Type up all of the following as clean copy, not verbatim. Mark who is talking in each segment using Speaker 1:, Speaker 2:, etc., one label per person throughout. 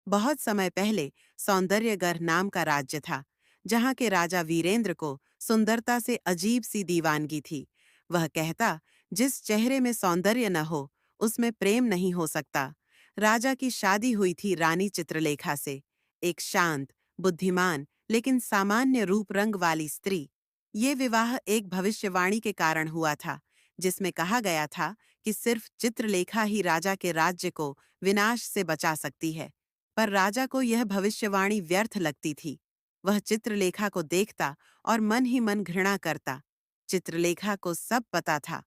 Speaker 1: बहुत समय पहले सौंदर्यगढ़ नाम का राज्य था, जहाँ के राजा वीरेंद्र को सुंदरता से अजीब सी दीवानगी थी। वह कहता, जिस चेहरे में सौंदर्य न हो, उसमें प्रेम नहीं हो सकता। राजा की शादी हुई थी रानी चित्रलेखा से, एक शांत, बुद्धिमान लेकिन सामान्य रूप रंग वाली स्त्री। ये विवाह एक भविष्यवाणी के कारण हुआ था, जिसमें कहा गया था कि सिर्फ चित्रलेखा ही राजा के राज्य को विनाश से बचा सकती है। पर राजा को यह भविष्यवाणी व्यर्थ लगती थी। वह चित्रलेखा को देखता और मन ही मन घृणा करता। चित्रलेखा को सब पता था,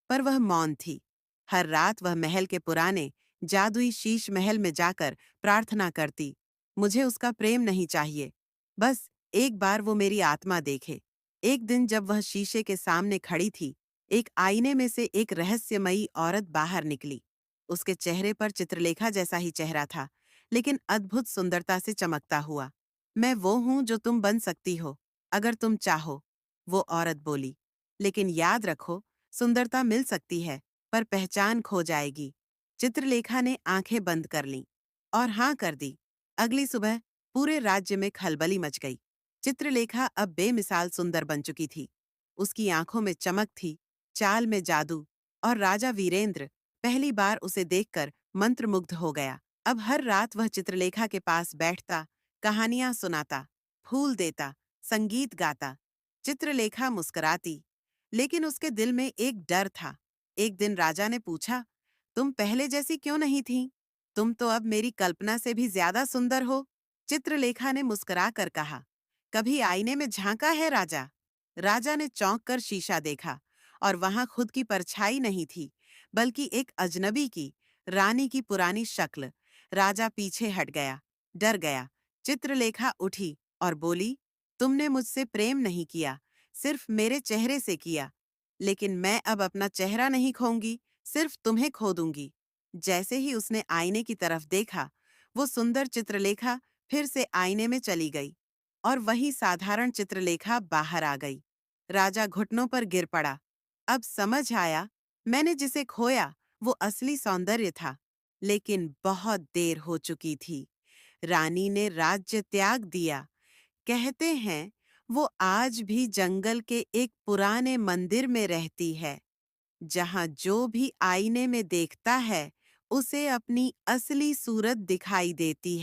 Speaker 1: पर वह मौन थी। हर रात वह महल के पुराने जादुई शीश महल में जाकर प्रार्थना करती, मुझे उसका प्रेम नहीं चाहिए, बस एक बार वो मेरी आत्मा देखे। एक दिन जब वह शीशे के सामने खड़ी थी, एक आईने में से एक रहस्यमयी औरत बाहर निकली। उसके चेहरे पर चित्रलेखा जैसा ही चेहरा था, लेकिन अद्भुत सुंदरता से चमकता हुआ। मैं वो हूं जो तुम बन सकती हो, अगर तुम चाहो, वो औरत बोली। लेकिन याद रखो, सुंदरता मिल सकती है, पर पहचान खो जाएगी। चित्रलेखा ने आंखें बंद कर लीं और हाँ कर दी। अगली सुबह पूरे राज्य में खलबली मच गई। चित्रलेखा अब बेमिसाल सुंदर बन चुकी थी। उसकी आंखों में चमक थी, चाल में जादू, और राजा वीरेंद्र पहली बार उसे देखकर मंत्रमुग्ध हो गया। अब हर रात वह चित्रलेखा के पास बैठता, कहानियां सुनाता, फूल देता, संगीत गाता। चित्रलेखा मुस्कुराती, लेकिन उसके दिल में एक डर था। एक दिन राजा ने पूछा, तुम पहले जैसी क्यों नहीं थी? तुम तो अब मेरी कल्पना से भी ज्यादा सुंदर हो। चित्रलेखा ने मुस्कुरा कर कहा, कभी आईने में झांका है राजा? राजा ने चौंक कर शीशा देखा, और वहां खुद की परछाई नहीं थी, बल्कि एक अजनबी की, रानी की पुरानी शक्ल। राजा पीछे हट गया, डर गया। चित्रलेखा उठी और बोली, तुमने मुझसे प्रेम नहीं किया, सिर्फ मेरे चेहरे से किया। लेकिन मैं अब अपना चेहरा नहीं खोऊंगी, सिर्फ तुम्हें खो दूंगी। जैसे ही उसने आईने की तरफ देखा, वो सुंदर चित्रलेखा फिर से आईने में चली गई, और वही साधारण चित्रलेखा बाहर आ गई। राजा घुटनों पर गिर पड़ा। अब समझ आया, मैंने जिसे खोया वो असली सौंदर्य था, लेकिन बहुत देर हो चुकी थी। रानी ने राज्य त्याग दिया। कहते हैं वो आज भी जंगल के एक पुराने मंदिर में रहती है, जहां जो भी आईने में देखता है, उसे अपनी असली सूरत दिखाई देती है।